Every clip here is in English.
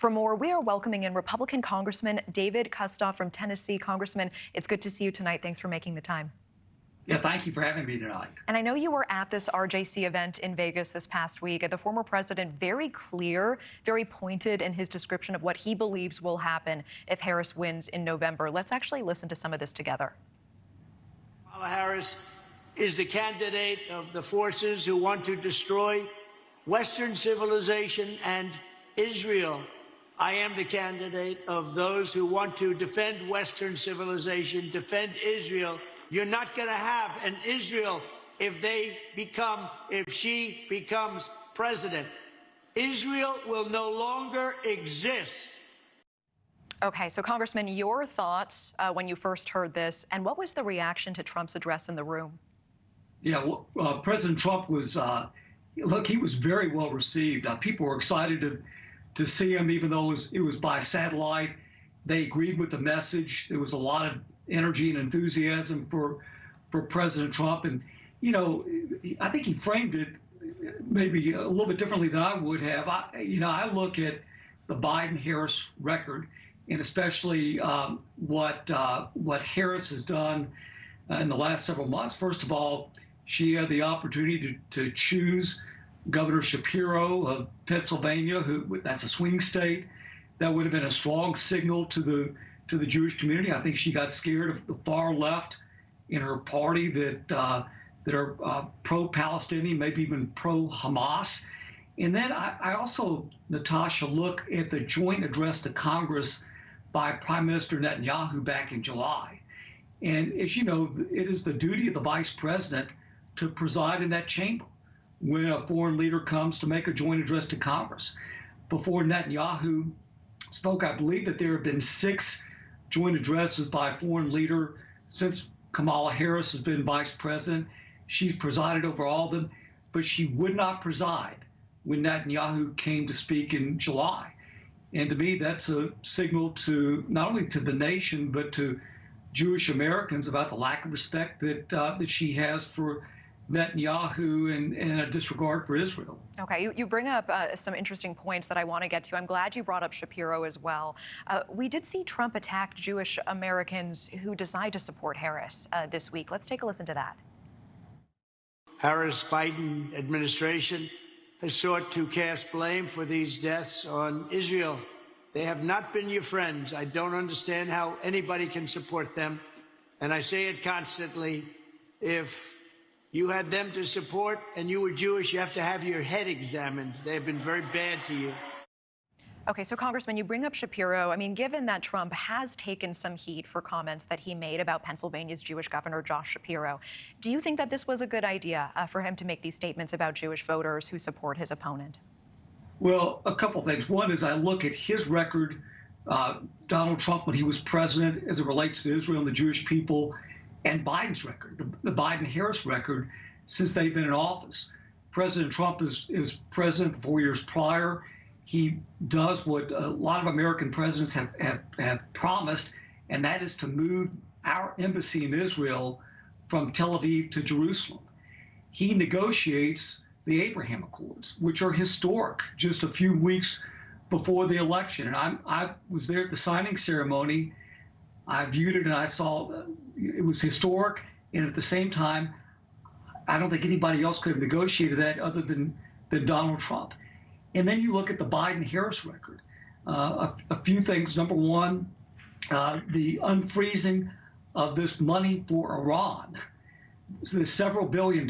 For more, we are welcoming in Republican Congressman David Kustoff from Tennessee. Congressman, it's good to see you tonight. Thanks for making the time. Yeah, thank you for having me tonight. And I know you were at this RJC event in Vegas this past week. The former president, very clear, very pointed in his description of what he believes will happen if Harris wins in November. Let's actually listen to some of this together. Kamala Harris is the candidate of the forces who want to destroy Western civilization and Israel. I am the candidate of those who want to defend Western civilization, defend Israel. You're not going to have an Israel if she becomes president. Israel will no longer exist. Okay, so Congressman, your thoughts when you first heard this, and what was the reaction to Trump's address in the room? Yeah, well, President Trump was, look, he was very well received. People were excited to see him, even though it was by satellite. They agreed with the message. There was a lot of energy and enthusiasm for President Trump. And, you know, I think he framed it maybe a little bit differently than I would have. I look at the Biden-Harris record, and especially what Harris has done in the last several months. First of all, she had the opportunity to choose Governor Shapiro of Pennsylvania, that's a swing state. That would have been a strong signal to the Jewish community. I think she got scared of the far left in her party that are pro-Palestinian, maybe even pro-Hamas. And then I also, Natasha, look at the joint address to Congress by Prime Minister Netanyahu back in July. And as you know, it is the duty of the vice president to preside in that chamber when a foreign leader comes to make a joint address to Congress. Before Netanyahu spoke, I believe that there have been 6 joint addresses by a foreign leader since Kamala Harris has been vice president. She's presided over all of them, but she would not preside when Netanyahu came to speak in July. And to me, that's a signal to not only to the nation, but to Jewish Americans about the lack of respect that she has for Netanyahu and a disregard for Israel. Okay, you bring up some interesting points that I want to get to. I'm glad you brought up Shapiro as well. We did see Trump attack Jewish Americans who decide to support Harris this week. Let's take a listen to that. Harris-Biden administration has sought to cast blame for these deaths on Israel. They have not been your friends. I don't understand how anybody can support them. And I say it constantly, if you had them to support and you were Jewish, you have to have your head examined. They have been very bad to you. Okay, so Congressman, you bring up Shapiro. I mean, given that Trump has taken some heat for comments that he made about Pennsylvania's Jewish governor, Josh Shapiro, do you think that this was a good idea for him to make these statements about Jewish voters who support his opponent? Well, a couple things. One is I look at his record, Donald Trump, when he was president, as it relates to Israel and the Jewish people, and Biden's record, the Biden-Harris record, since they've been in office. President Trump is president for 4 years prior. He does what a lot of American presidents have promised, and that is to move our embassy in Israel from Tel Aviv to Jerusalem. He negotiates the Abraham Accords, which are historic, just a few weeks before the election. And I was there at the signing ceremony. I viewed it and I saw it was historic. And at the same time, I don't think anybody else could have negotiated that other than Donald Trump. And then you look at the Biden-Harris record. A few things. Number one, the unfreezing of this money for Iran. So there's several $billions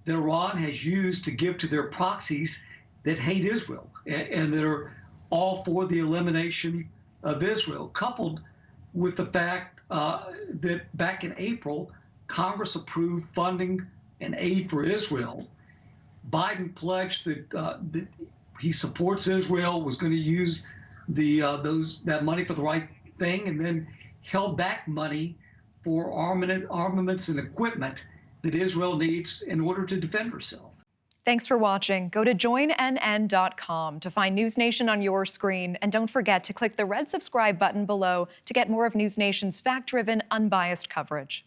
that Iran has used to give to their proxies that hate Israel and that are all for the elimination of Israel, coupled with the fact that back in April, Congress approved funding and aid for Israel. Biden pledged that he supports Israel, was going to use that money for the right thing, and then held back money for armaments and equipment that Israel needs in order to defend herself. Thanks for watching. Go to joinnn.com to find NewsNation on your screen. And don't forget to click the red subscribe button below to get more of NewsNation's fact-driven, unbiased coverage.